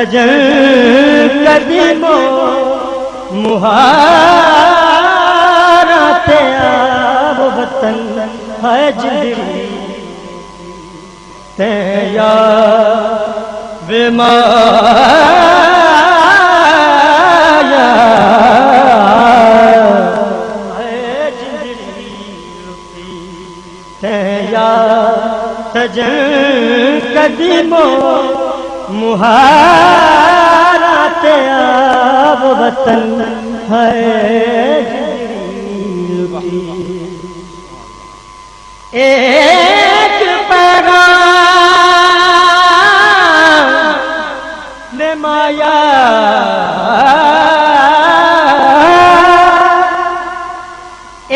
सजन कदीमो मुहारा ते आब वतन है जिंदगी ते याद वे माया है जिंदगी ते याद सजन कदीमो मुहारा ते आब वतन है जिंदगी। एक पैगाम ने माया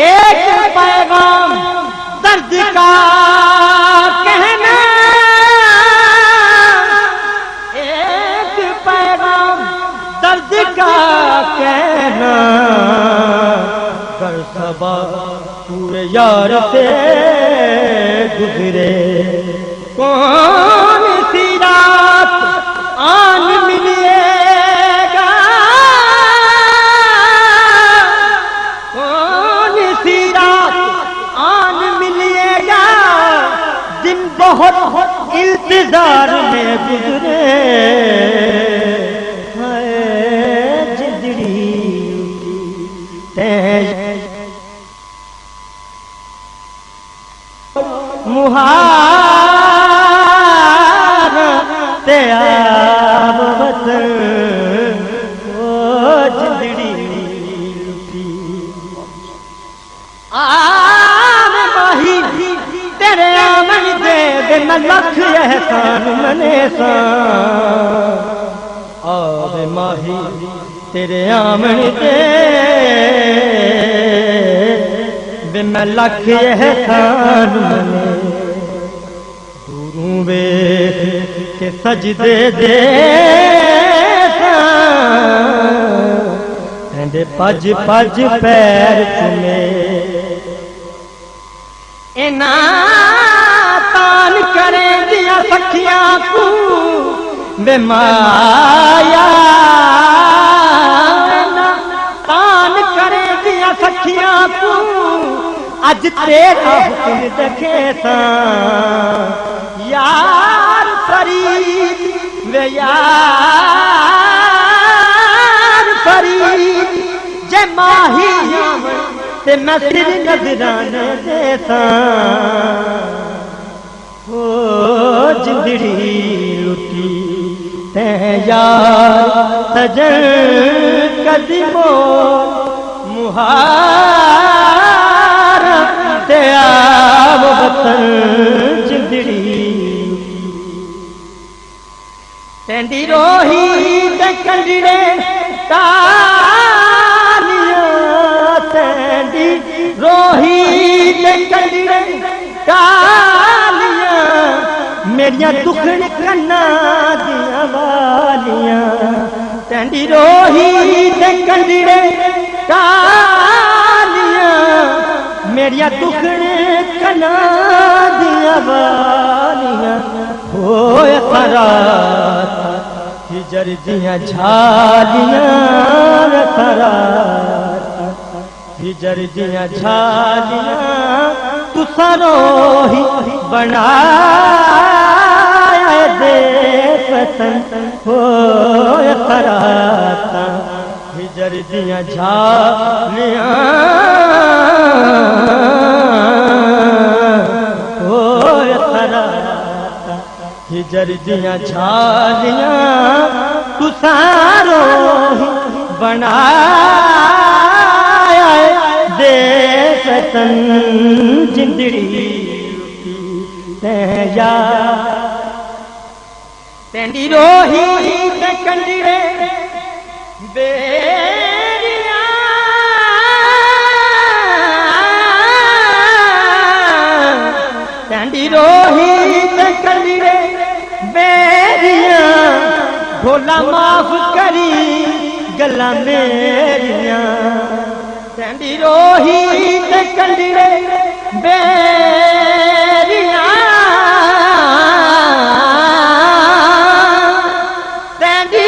एक पैगाम दर्द का कहना, एक पैगाम दर्द का कहना, कर सबा पूरे यार से गुजरे कौन सी रात आन मिलेगा, कौन सी रात आन मिलेगा, दिन बहुत इंतजार में गुजरे है जिंदगी मुहारा ते आब वतन ओ जिंदड़ी लुटी। आम माही तेरे आमन दे मैं लख एहसान मने सा, आब माही तेरे आमन दे मैं लख एहसान मने, दूरों वे के सजदे दे कहते पज पज पैर चुमे, इना तान करे दिया सखियां को बेमाया, तान करे दिया सखियां को अज तेरा हुक्म देखे सा, यार फरीद वे यार फरीद जे माही ते मैं सिर नजराने देसा, हो जिंदड़ी लुटी ते यार सजन कदीमो मुहारा ते आब वतन जिंदड़ी। तेंदी रोही ते कंजरे तालियां, तेंदी रोही ते कंजरे तालियां, मेरियां दुखन कन्ना दिया वालियां, तेंदी रोही ते कंजरे तालियां, मेरिया दुखने कना दिया वालियां, होए खरात हिजर दिया झालियां, खरात हिजर दिया झालियां, तुसा रोही बनाया दे वतन, होए खरात हिजर दिया झालियां, हिजर दिया झालियां, तुसारो बनाया दे वतन जिंदड़ी ते यार, तेंदी रोही ते कंजरे बेरियां, तेंदी रोही ते कंजरे बेरियां, भोला माफ करी गल्लां मेरियां, तेंदी रोही ते कंजरे बेरियां, तेंदी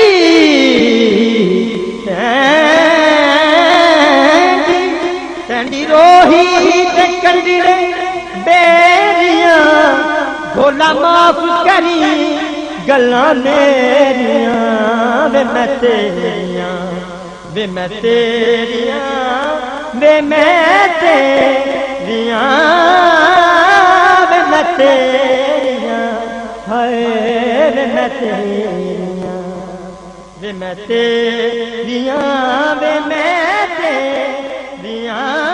कंजरे बेरियां भोला माफ करी गल्लां मेरियां वे मैं तेरियां वे मैं तेरियां वे मैं तेरियां वे मैं तेरियां हाय वे मैं तेरियां वे मैं तेरियां वे मैं तेरियां